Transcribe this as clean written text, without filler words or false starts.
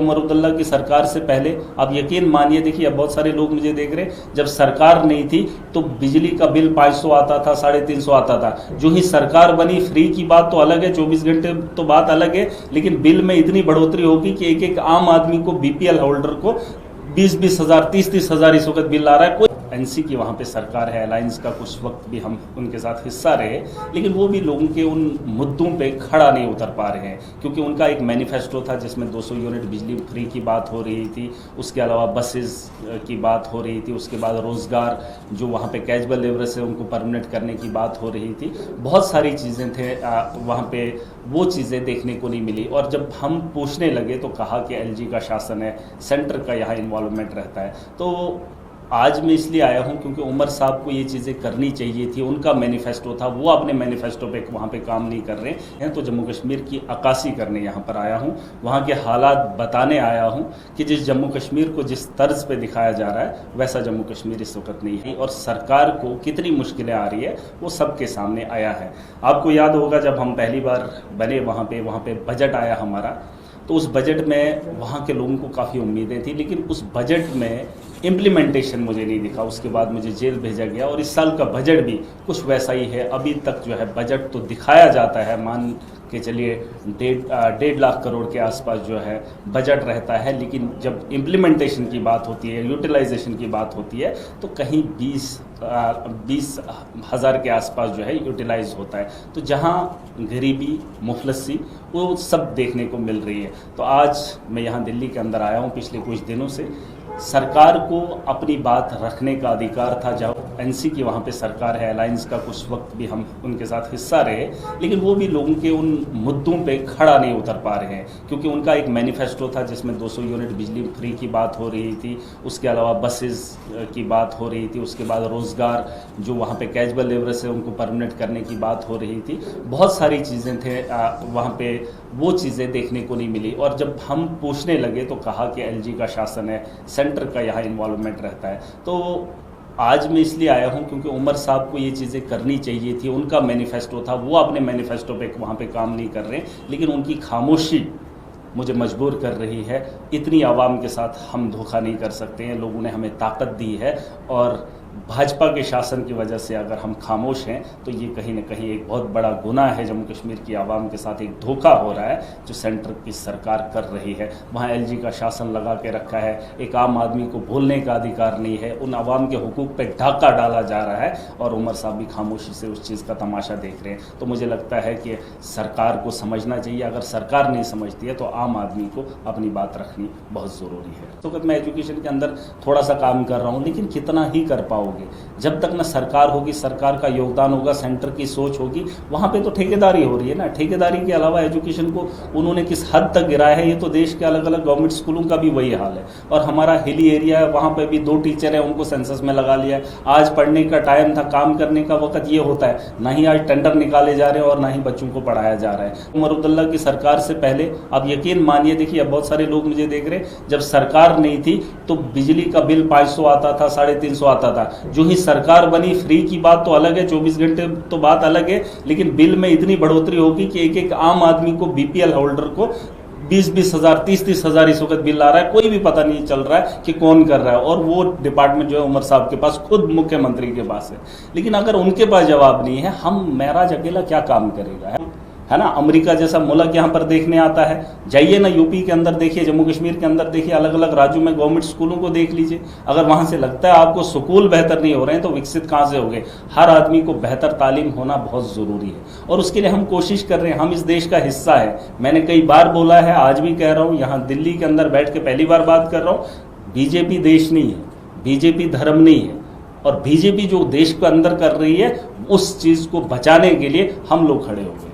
उमर अब्दुल्ला की सरकार से पहले आप यकीन मानिए, देखिए अब बहुत सारे लोग मुझे देख रहे हैं, जब सरकार नहीं थी तो बिजली का बिल 500 आता था, 350 आता था। जो ही सरकार बनी, फ्री की बात तो अलग है, 24 घंटे तो बात अलग है, लेकिन बिल में इतनी बढ़ोतरी होगी कि एक एक आम आदमी को, बीपीएल होल्डर को 20-20 हज़ार, 30-30 हज़ार इस वक्त बिल आ रहा है। कोई एनसी की वहाँ पे सरकार है, अलायंस का कुछ वक्त भी हम उनके साथ हिस्सा रहे, लेकिन वो भी लोगों के उन मुद्दों पे खड़ा नहीं उतर पा रहे हैं, क्योंकि उनका एक मैनिफेस्टो था जिसमें 200 यूनिट बिजली फ्री की बात हो रही थी, उसके अलावा बसेस की बात हो रही थी, उसके बाद रोज़गार जो वहाँ पे कैजुअल लेबर से उनको परमानेंट करने की बात हो रही थी। बहुत सारी चीज़ें थे वहाँ पे, वो चीज़ें देखने को नहीं मिली। और जब हम पूछने लगे तो कहा कि एलजी का शासन है, सेंटर का यहाँ इन्वॉल्वमेंट रहता है। तो आज मैं इसलिए आया हूं क्योंकि उमर साहब को ये चीज़ें करनी चाहिए थी, उनका मैनिफेस्टो था, वो अपने मैनिफेस्टो पे वहाँ पे काम नहीं कर रहे हैं। तो जम्मू कश्मीर की अक्कासी करने यहाँ पर आया हूँ, वहाँ के हालात बताने आया हूँ कि जिस जम्मू कश्मीर को जिस तर्ज पे दिखाया जा रहा है वैसा जम्मू कश्मीर इस वक्त नहीं है, और सरकार को कितनी मुश्किलें आ रही है वो सबके सामने आया है। आपको याद होगा जब हम पहली बार बने वहाँ पे बजट आया हमारा, तो उस बजट में वहाँ के लोगों को काफ़ी उम्मीदें थी, लेकिन उस बजट में इम्प्लीमेंटेशन मुझे नहीं दिखा। उसके बाद मुझे जेल भेजा गया, और इस साल का बजट भी कुछ वैसा ही है। अभी तक जो है बजट तो दिखाया जाता है, मान के चलिए 1.5 लाख करोड़ के आसपास जो है बजट रहता है, लेकिन जब इम्प्लीमेंटेशन की बात होती है, यूटिलाइजेशन की बात होती है, तो कहीं 20 हज़ार के आसपास जो है यूटिलाइज होता है। तो जहाँ गरीबी, मुफलसी, वो सब देखने को मिल रही है। तो आज मैं यहाँ दिल्ली के अंदर आया हूँ पिछले कुछ दिनों से। सरकार को अपनी बात रखने का अधिकार था, जब एनसी की वहाँ पे सरकार है, अलायंस का कुछ वक्त भी हम उनके साथ हिस्सा रहे, लेकिन वो भी लोगों के उन मुद्दों पे खड़ा नहीं उतर पा रहे हैं, क्योंकि उनका एक मैनिफेस्टो था जिसमें 200 यूनिट बिजली फ्री की बात हो रही थी, उसके अलावा बसेस की बात हो रही थी, उसके बाद रोज़गार जो वहाँ पे कैजुअल लेबर से उनको परमानेंट करने की बात हो रही थी। बहुत सारी चीज़ें थे वहाँ पे, वो चीज़ें देखने को नहीं मिली। और जब हम पूछने लगे तो कहा कि एलजी का शासन है, सेंटर का यहाँ इन्वॉल्वमेंट रहता है। तो आज मैं इसलिए आया हूँ क्योंकि उमर साहब को ये चीज़ें करनी चाहिए थी, उनका मैनिफेस्टो था, वो अपने मैनिफेस्टो पे वहाँ पे काम नहीं कर रहे, लेकिन उनकी खामोशी मुझे मजबूर कर रही है। इतनी आवाम के साथ हम धोखा नहीं कर सकते हैं, लोगों ने हमें ताकत दी है, और भाजपा के शासन की वजह से अगर हम खामोश हैं तो ये कहीं ना कहीं एक बहुत बड़ा गुनाह है। जम्मू कश्मीर की आवाम के साथ एक धोखा हो रहा है जो सेंटर की सरकार कर रही है। वहाँ एलजी का शासन लगा के रखा है, एक आम आदमी को बोलने का अधिकार नहीं है, उन आवाम के हुकूक पे डाका डाला जा रहा है, और उमर साहब भी खामोशी से उस चीज़ का तमाशा देख रहे हैं। तो मुझे लगता है कि सरकार को समझना चाहिए। अगर सरकार नहीं समझती है तो आम आदमी को अपनी बात रखनी बहुत ज़रूरी है। तो मैं एजुकेशन के अंदर थोड़ा सा काम कर रहा हूँ, लेकिन कितना ही कर पाओगे जब तक ना सरकार होगी, सरकार का योगदान होगा, सेंटर की सोच होगी। वहाँ पे तो ठेकेदारी हो रही है ना, ठेकेदारी के अलावा एजुकेशन को उन्होंने किस हद तक गिराया है, ये तो देश के अलग अलग गवर्नमेंट स्कूलों का भी वही हाल है। और हमारा हिली एरिया है, वहाँ पे भी 2 टीचर हैं, उनको सेंसस में लगा लिया है। आज पढ़ने का टाइम था, काम करने का वक्त ये होता है, ना ही आज टेंडर निकाले जा रहे हैं और ना ही बच्चों को पढ़ाया जा रहा है। उमर अब्दुल्ला की सरकार से पहले आप यकीन मानिए, देखिए अब बहुत सारे लोग मुझे देख रहे हैं, जब सरकार नहीं थी तो बिजली का बिल 500 आता था, 350 आता था। जो ही सरकार बनी, फ्री की बात तो अलग है, 24 घंटे तो बात अलग है, लेकिन बिल में इतनी बढ़ोतरी होगी कि एक एक आम आदमी को, बीपीएल होल्डर को 20-20 हज़ार, 30-30 हज़ार इस वक्त बिल आ रहा है। कोई भी पता नहीं चल रहा है कि कौन कर रहा है, और वो डिपार्टमेंट जो है उमर साहब के पास, खुद मुख्यमंत्री के पास है। लेकिन अगर उनके पास जवाब नहीं है, हम महराज अकेला क्या काम करेगा, है ना। अमेरिका जैसा मुल्क यहाँ पर देखने आता है, जाइए ना यूपी के अंदर देखिए, जम्मू कश्मीर के अंदर देखिए, अलग अलग राज्यों में गवर्नमेंट स्कूलों को देख लीजिए। अगर वहाँ से लगता है आपको स्कूल बेहतर नहीं हो रहे हैं तो विकसित कहाँ से होंगे। हर आदमी को बेहतर तालीम होना बहुत ज़रूरी है, और उसके लिए हम कोशिश कर रहे हैं। हम इस देश का हिस्सा है, मैंने कई बार बोला है, आज भी कह रहा हूँ, यहाँ दिल्ली के अंदर बैठ के पहली बार बात कर रहा हूँ। बीजेपी देश नहीं है, बीजेपी धर्म नहीं है, और बीजेपी जो देश के अंदर कर रही है उस चीज़ को बचाने के लिए हम लोग खड़े होंगे।